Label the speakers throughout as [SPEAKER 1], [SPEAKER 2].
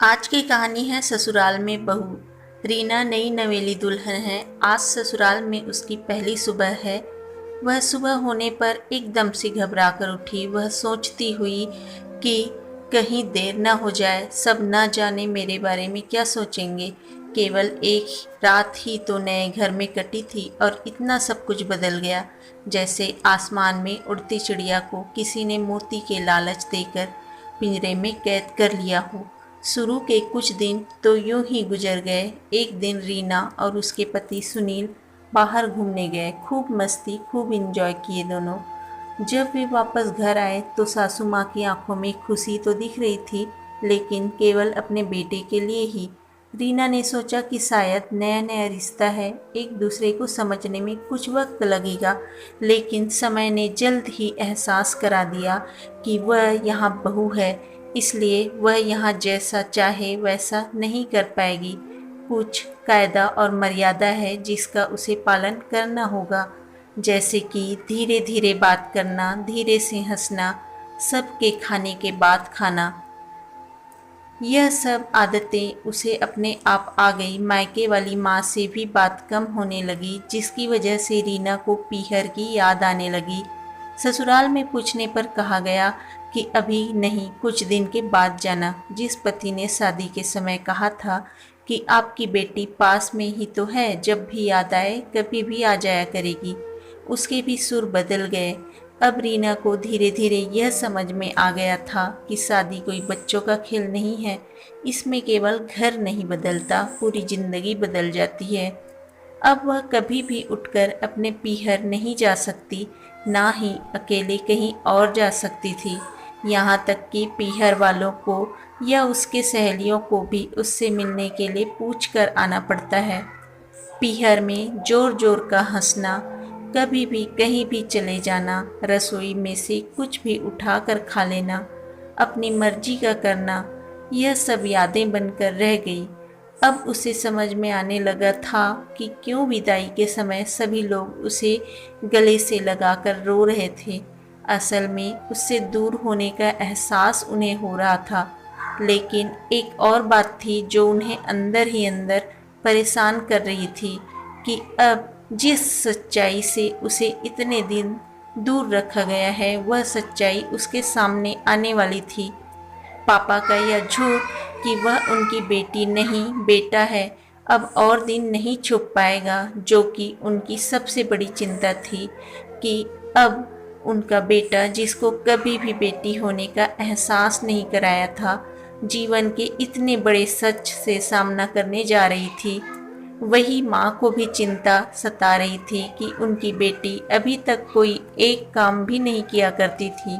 [SPEAKER 1] आज की कहानी है ससुराल में बहू। रीना नई नवेली दुल्हन है। आज ससुराल में उसकी पहली सुबह है। वह सुबह होने पर एकदम से घबरा कर उठी। वह सोचती हुई कि कहीं देर न हो जाए, सब न जाने मेरे बारे में क्या सोचेंगे। केवल एक रात ही तो नए घर में कटी थी और इतना सब कुछ बदल गया, जैसे आसमान में उड़ती चिड़िया को किसी ने मोती के लालच देकर पिंजरे में कैद कर लिया हो। शुरू के कुछ दिन तो यूं ही गुजर गए। एक दिन रीना और उसके पति सुनील बाहर घूमने गए। खूब मस्ती, खूब एंजॉय किए दोनों। जब वे वापस घर आए तो सासू माँ की आंखों में खुशी तो दिख रही थी, लेकिन केवल अपने बेटे के लिए ही। रीना ने सोचा कि शायद नया नया रिश्ता है, एक दूसरे को समझने में कुछ वक्त लगेगा, लेकिन समय ने जल्द ही एहसास करा दिया कि वह यहाँ बहू है, इसलिए वह यहाँ जैसा चाहे वैसा नहीं कर पाएगी। कुछ कायदा और मर्यादा है जिसका उसे पालन करना होगा, जैसे कि धीरे धीरे बात करना, धीरे से हंसना, सबके खाने के बाद खाना। यह सब आदतें उसे अपने आप आ गई। मायके वाली माँ से भी बात कम होने लगी, जिसकी वजह से रीना को पीहर की याद आने लगी। ससुराल में पूछने पर कहा गया कि अभी नहीं, कुछ दिन के बाद जाना। जिस पति ने शादी के समय कहा था कि आपकी बेटी पास में ही तो है, जब भी याद आए कभी भी आ जाया करेगी, उसके भी सुर बदल गए। अब रीना को धीरे धीरे यह समझ में आ गया था कि शादी कोई बच्चों का खेल नहीं है। इसमें केवल घर नहीं बदलता, पूरी जिंदगी बदल जाती है। अब वह कभी भी उठकर अपने पीहर नहीं जा सकती, ना ही अकेले कहीं और जा सकती थी। यहाँ तक कि पीहर वालों को या उसके सहेलियों को भी उससे मिलने के लिए पूछ कर आना पड़ता है। पीहर में जोर जोर का हंसना, कभी भी कहीं भी चले जाना, रसोई में से कुछ भी उठा कर खा लेना, अपनी मर्जी का करना, यह सब यादें बनकर रह गई। अब उसे समझ में आने लगा था कि क्यों विदाई के समय सभी लोग उसे गले से लगाकर रो रहे थे। असल में उससे दूर होने का एहसास उन्हें हो रहा था, लेकिन एक और बात थी जो उन्हें अंदर ही अंदर परेशान कर रही थी कि अब जिस सच्चाई से उसे इतने दिन दूर रखा गया है, वह सच्चाई उसके सामने आने वाली थी। पापा का यह झूठ कि वह उनकी बेटी नहीं बेटा है, अब और दिन नहीं छुप पाएगा, जो कि उनकी सबसे बड़ी चिंता थी कि अब उनका बेटा, जिसको कभी भी बेटी होने का एहसास नहीं कराया था, जीवन के इतने बड़े सच से सामना करने जा रही थी। वही माँ को भी चिंता सता रही थी कि उनकी बेटी अभी तक कोई एक काम भी नहीं किया करती थी,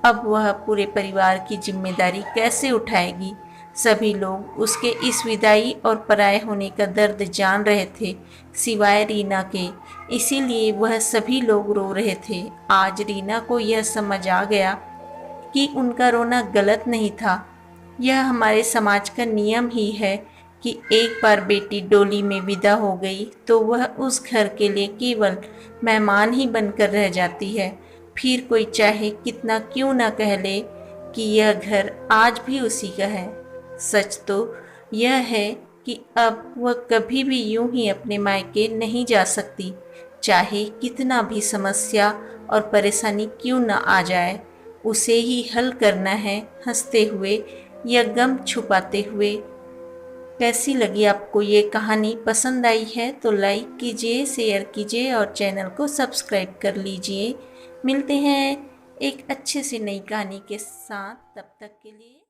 [SPEAKER 1] अब वह पूरे परिवार की जिम्मेदारी कैसे उठाएगी। सभी लोग उसके इस विदाई और पराये होने का दर्द जान रहे थे, सिवाय रीना के। इसीलिए वह सभी लोग रो रहे थे। आज रीना को यह समझ आ गया कि उनका रोना गलत नहीं था। यह हमारे समाज का नियम ही है कि एक बार बेटी डोली में विदा हो गई तो वह उस घर के लिए केवल मेहमान ही बनकर रह जाती है। फिर कोई चाहे कितना क्यों ना कह ले कि यह घर आज भी उसी का है। सच तो यह है कि अब वह कभी भी यूं ही अपने मायके नहीं जा सकती, चाहे कितना भी समस्या और परेशानी क्यों ना आ जाए, उसे ही हल करना है, हंसते हुए या गम छुपाते हुए। कैसी लगी आपको ये कहानी? पसंद आई है तो लाइक कीजिए, शेयर कीजिए और चैनल को सब्सक्राइब कर लीजिए। मिलते हैं एक अच्छे से नई कहानी के साथ, तब तक के लिए।